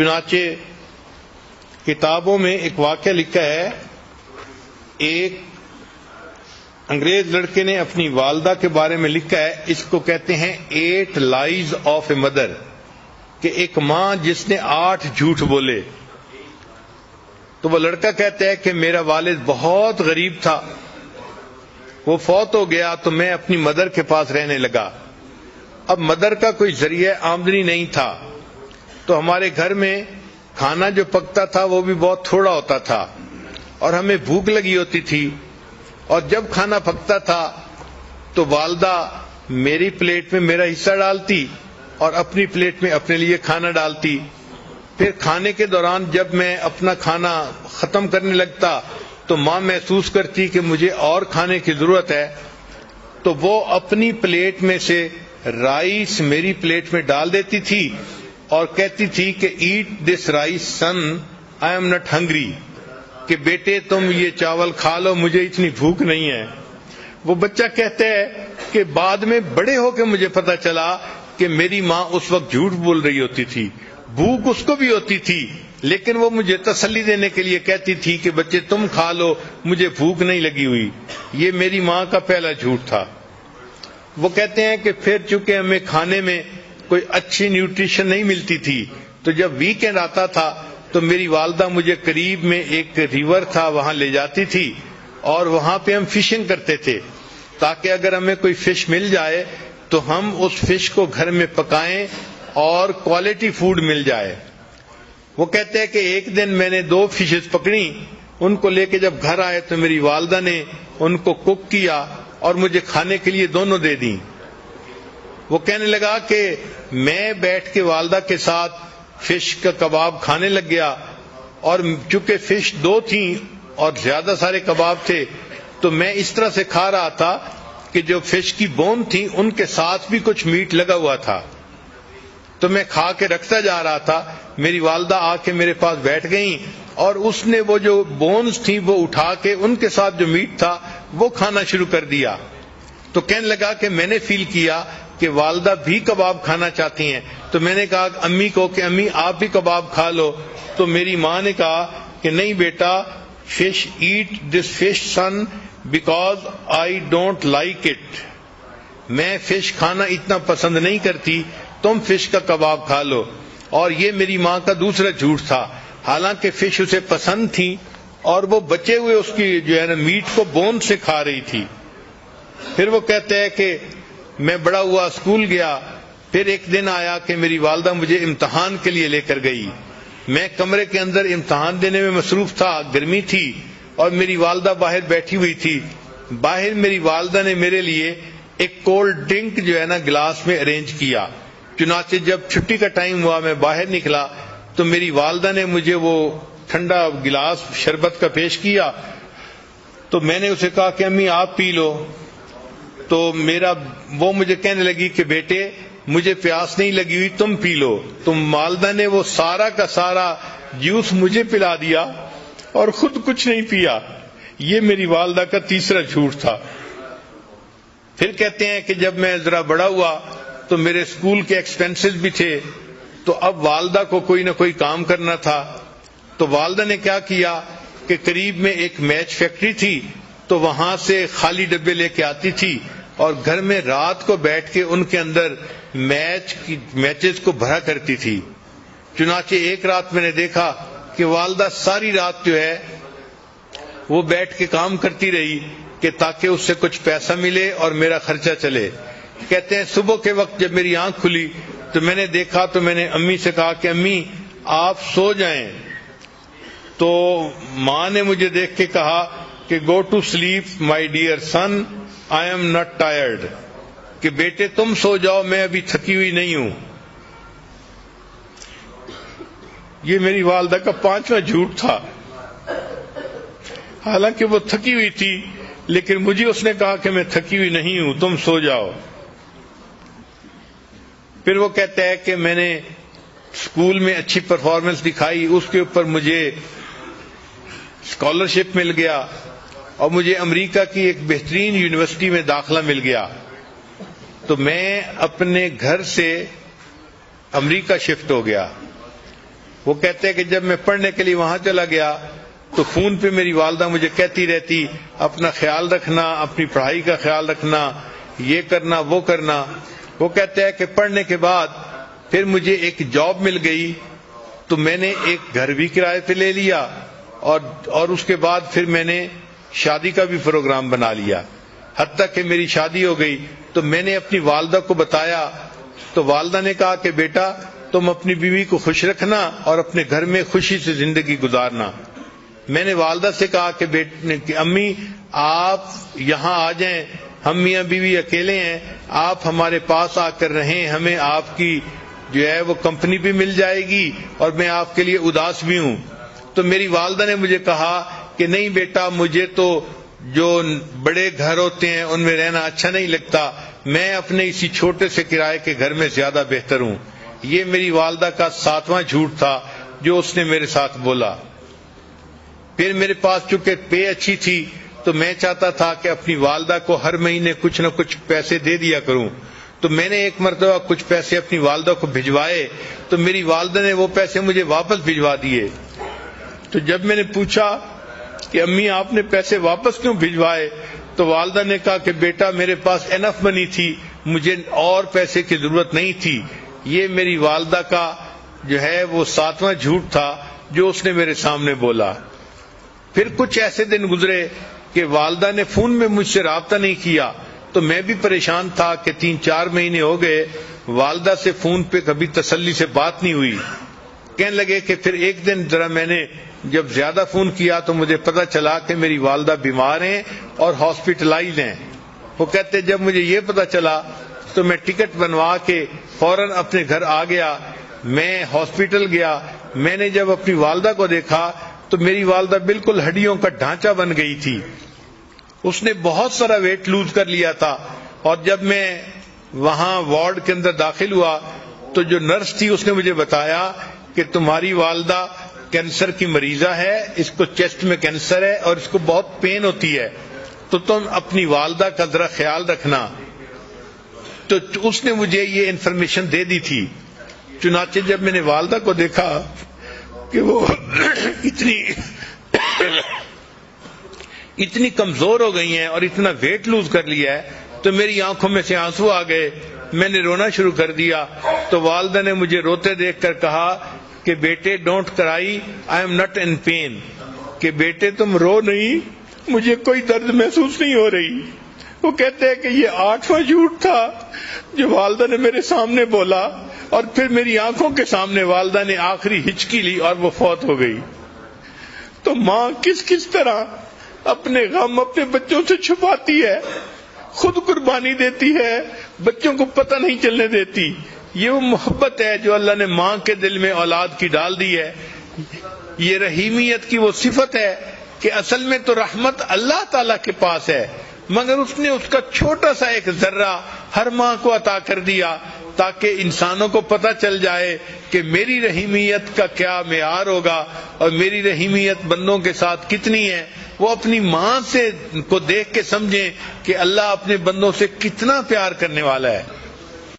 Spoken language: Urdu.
چنانچہ کتابوں میں ایک واقعہ لکھا ہے، ایک انگریز لڑکے نے اپنی والدہ کے بارے میں لکھا ہے، اس کو کہتے ہیں 8 لائز آف اے مدر، کہ ایک ماں جس نے 8 جھوٹ بولے. تو وہ لڑکا کہتا ہے کہ میرا والد بہت غریب تھا، وہ فوت ہو گیا تو میں اپنی مدر کے پاس رہنے لگا. اب مدر کا کوئی ذریعہ آمدنی نہیں تھا، تو ہمارے گھر میں کھانا جو پکتا تھا وہ بھی بہت تھوڑا ہوتا تھا، اور ہمیں بھوک لگی ہوتی تھی. اور جب کھانا پکتا تھا تو والدہ میری پلیٹ میں میرا حصہ ڈالتی اور اپنی پلیٹ میں اپنے لیے کھانا ڈالتی. پھر کھانے کے دوران جب میں اپنا کھانا ختم کرنے لگتا تو ماں محسوس کرتی کہ مجھے اور کھانے کی ضرورت ہے، تو وہ اپنی پلیٹ میں سے رائس میری پلیٹ میں ڈال دیتی تھی اور کہتی تھی کہ eat this rice son, I am not hungry, کہ بیٹے تم یہ چاول کھا لو، مجھے اتنی بھوک نہیں ہے. وہ بچہ کہتا ہے کہ بعد میں بڑے ہو کے مجھے پتا چلا کہ میری ماں اس وقت جھوٹ بول رہی ہوتی تھی. بھوک اس کو بھی ہوتی تھی، لیکن وہ مجھے تسلی دینے کے لیے کہتی تھی کہ بچے تم کھا لو، مجھے بھوک نہیں لگی ہوئی. یہ میری ماں کا پہلا جھوٹ تھا. وہ کہتے ہیں کہ پھر چونکہ ہمیں کھانے میں کوئی اچھی نیوٹریشن نہیں ملتی تھی، تو جب ویکینڈ آتا تھا تو میری والدہ مجھے قریب میں ایک ریور تھا وہاں لے جاتی تھی، اور وہاں پہ ہم فشنگ کرتے تھے تاکہ اگر ہمیں کوئی فش مل جائے تو ہم اس فش کو گھر میں پکائیں اور کوالٹی فوڈ مل جائے. وہ کہتے ہیں کہ ایک دن میں نے 2 فشز پکڑی، ان کو لے کے جب گھر آئے تو میری والدہ نے ان کو کوک کیا اور مجھے کھانے کے لیے دونوں دے دیں. وہ کہنے لگا کہ میں بیٹھ کے والدہ کے ساتھ فش کا کباب کھانے لگ گیا، اور چونکہ فش 2 تھیں اور زیادہ سارے کباب تھے تو میں اس طرح سے کھا رہا تھا کہ جو فش کی بون تھی ان کے ساتھ بھی کچھ میٹ لگا ہوا تھا. تو میں کھا کے رکھتا جا رہا تھا. میری والدہ آ کے میرے پاس بیٹھ گئیں اور اس نے وہ جو بونز تھیں وہ اٹھا کے ان کے ساتھ جو میٹ تھا وہ کھانا شروع کر دیا. تو کہنے لگا کہ میں نے فیل کیا کہ والدہ بھی کباب کھانا چاہتی ہیں. تو میں نے کہا امی کو کہ امی آپ بھی کباب کھا لو. تو میری ماں نے کہا کہ نہیں بیٹا، fish eat this fish son because I don't like it. میں فش کھانا اتنا پسند نہیں کرتی، تم فش کا کباب کھا لو. اور یہ میری ماں کا دوسرا جھوٹ تھا. حالانکہ فش اسے پسند تھی اور وہ بچے ہوئے اس کی جو ہے نا میٹ کو بون سے کھا رہی تھی. پھر وہ کہتے ہیں کہ میں بڑا ہوا، اسکول گیا. پھر ایک دن آیا کہ میری والدہ مجھے امتحان کے لیے لے کر گئی. میں کمرے کے اندر امتحان دینے میں مصروف تھا، گرمی تھی اور میری والدہ باہر بیٹھی ہوئی تھی. باہر میری والدہ نے میرے لیے ایک کولڈ ڈرنک جو ہے نا گلاس میں ارینج کیا. چنانچہ جب چھٹی کا ٹائم ہوا میں باہر نکلا تو میری والدہ نے مجھے وہ ٹھنڈا گلاس شربت کا پیش کیا. تو میں نے اسے کہا کہ امی آپ پی لو. تو وہ مجھے کہنے لگی کہ بیٹے مجھے پیاس نہیں لگی ہوئی، تم پی لو. تو والدہ نے وہ سارا کا سارا جوس مجھے پلا دیا اور خود کچھ نہیں پیا. یہ میری والدہ کا تیسرا جھوٹ تھا. پھر کہتے ہیں کہ جب میں ذرا بڑا ہوا تو میرے اسکول کے ایکسپینسز بھی تھے، تو اب والدہ کو کوئی نہ کوئی کام کرنا تھا. تو والدہ نے کیا کیا کہ قریب میں ایک میچ فیکٹری تھی، تو وہاں سے خالی ڈبے لے کے آتی تھی اور گھر میں رات کو بیٹھ کے ان کے اندر میچز کو بھرا کرتی تھی. چنانچہ ایک رات میں نے دیکھا کہ والدہ ساری رات جو ہے وہ بیٹھ کے کام کرتی رہی کہ تاکہ اس سے کچھ پیسہ ملے اور میرا خرچہ چلے. کہتے ہیں صبح کے وقت جب میری آنکھ کھلی تو میں نے دیکھا تو میں نے امی سے کہا کہ امی آپ سو جائیں. تو ماں نے مجھے دیکھ کے کہا کہ go to sleep my dear son, I am not tired, کہ بیٹے تم سو جاؤ، میں ابھی تھکی ہوئی نہیں ہوں. یہ میری والدہ کا 5واں جھوٹ تھا. حالانکہ وہ تھکی ہوئی تھی لیکن مجھے اس نے کہا کہ میں تھکی ہوئی نہیں ہوں، تم سو جاؤ. پھر وہ کہتا ہے کہ میں نے اسکول میں اچھی پرفارمنس دکھائی، اس کے اوپر مجھے اسکالرشپ مل گیا اور مجھے امریکہ کی ایک بہترین یونیورسٹی میں داخلہ مل گیا. تو میں اپنے گھر سے امریکہ شفٹ ہو گیا. وہ کہتے ہیں کہ جب میں پڑھنے کے لیے وہاں چلا گیا تو فون پہ میری والدہ مجھے کہتی رہتی اپنا خیال رکھنا، اپنی پڑھائی کا خیال رکھنا، یہ کرنا وہ کرنا۔ وہ کہتے ہیں کہ پڑھنے کے بعد پھر مجھے ایک جاب مل گئی تو میں نے ایک گھر بھی کرائے پہ لے لیا اور اس کے بعد پھر میں نے شادی کا بھی پروگرام بنا لیا، حتیٰ کہ میری شادی ہو گئی۔ تو میں نے اپنی والدہ کو بتایا تو والدہ نے کہا کہ بیٹا تم اپنی بیوی کو خوش رکھنا اور اپنے گھر میں خوشی سے زندگی گزارنا۔ میں نے والدہ سے کہا کہ امی آپ یہاں آ جائیں، ہم میاں بیوی اکیلے ہیں، آپ ہمارے پاس آ کر رہیں، ہمیں آپ کی جو ہے وہ کمپنی بھی مل جائے گی اور میں آپ کے لیے اداس بھی ہوں۔ تو میری والدہ نے مجھے کہا کہ نہیں بیٹا، مجھے تو جو بڑے گھر ہوتے ہیں ان میں رہنا اچھا نہیں لگتا، میں اپنے اسی چھوٹے سے کرائے کے گھر میں زیادہ بہتر ہوں۔ یہ میری والدہ کا 7واں جھوٹ تھا جو اس نے میرے ساتھ بولا۔ پھر میرے پاس چونکہ پے اچھی تھی تو میں چاہتا تھا کہ اپنی والدہ کو ہر مہینے کچھ نہ کچھ پیسے دے دیا کروں، تو میں نے ایک مرتبہ کچھ پیسے اپنی والدہ کو بھجوائے تو میری والدہ نے وہ پیسے مجھے واپس بھجوا دیے۔ تو جب میں نے پوچھا کہ امی آپ نے پیسے واپس کیوں بھجوائے تو والدہ نے کہا کہ بیٹا میرے پاس انف منی تھی، مجھے اور پیسے کی ضرورت نہیں تھی۔ یہ میری والدہ کا جو ہے وہ 7واں جھوٹ تھا جو اس نے میرے سامنے بولا۔ پھر کچھ ایسے دن گزرے کہ والدہ نے فون میں مجھ سے رابطہ نہیں کیا تو میں بھی پریشان تھا کہ 3-4 مہینے ہو گئے والدہ سے فون پہ کبھی تسلی سے بات نہیں ہوئی۔ کہنے لگے کہ پھر ایک دن ذرا میں نے جب زیادہ فون کیا تو مجھے پتا چلا کہ میری والدہ بیمار ہیں اور ہاسپٹلائز ہیں۔ وہ کہتے جب مجھے یہ پتا چلا تو میں ٹکٹ بنوا کے فوراً اپنے گھر آ گیا۔ میں ہاسپٹل گیا، میں نے جب اپنی والدہ کو دیکھا تو میری والدہ بالکل ہڈیوں کا ڈھانچہ بن گئی تھی، اس نے بہت سارا ویٹ لوز کر لیا تھا۔ اور جب میں وہاں وارڈ کے اندر داخل ہوا تو جو نرس تھی اس نے مجھے بتایا کہ تمہاری والدہ کینسر کی مریضہ ہے، اس کو چیسٹ میں کینسر ہے اور اس کو بہت پین ہوتی ہے، تو تم اپنی والدہ کا ذرا خیال رکھنا۔ تو اس نے مجھے یہ انفارمیشن دے دی تھی۔ چنانچہ جب میں نے والدہ کو دیکھا کہ وہ اتنی کمزور ہو گئی ہیں اور اتنا ویٹ لوز کر لیا ہے تو میری آنکھوں میں سے آنسو آ گئے، میں نے رونا شروع کر دیا۔ تو والدہ نے مجھے روتے دیکھ کر کہا کہ بیٹے don't cry, I am not in pain, کہ بیٹے تم رو نہیں، مجھے کوئی درد محسوس نہیں ہو رہی۔ وہ کہتے ہیں کہ یہ 8واں جھوٹ تھا جو والدہ نے میرے سامنے بولا، اور پھر میری آنکھوں کے سامنے والدہ نے آخری ہچکی لی اور وہ فوت ہو گئی۔ تو ماں کس طرح اپنے غم اپنے بچوں سے چھپاتی ہے، خود قربانی دیتی ہے، بچوں کو پتہ نہیں چلنے دیتی۔ یہ وہ محبت ہے جو اللہ نے ماں کے دل میں اولاد کی ڈال دی ہے۔ یہ رحیمیت کی وہ صفت ہے کہ اصل میں تو رحمت اللہ تعالی کے پاس ہے، مگر اس نے اس کا چھوٹا سا ایک ذرہ ہر ماں کو عطا کر دیا تاکہ انسانوں کو پتہ چل جائے کہ میری رحیمیت کا کیا معیار ہوگا اور میری رحیمیت بندوں کے ساتھ کتنی ہے۔ وہ اپنی ماں سے کو دیکھ کے سمجھیں کہ اللہ اپنے بندوں سے کتنا پیار کرنے والا ہے۔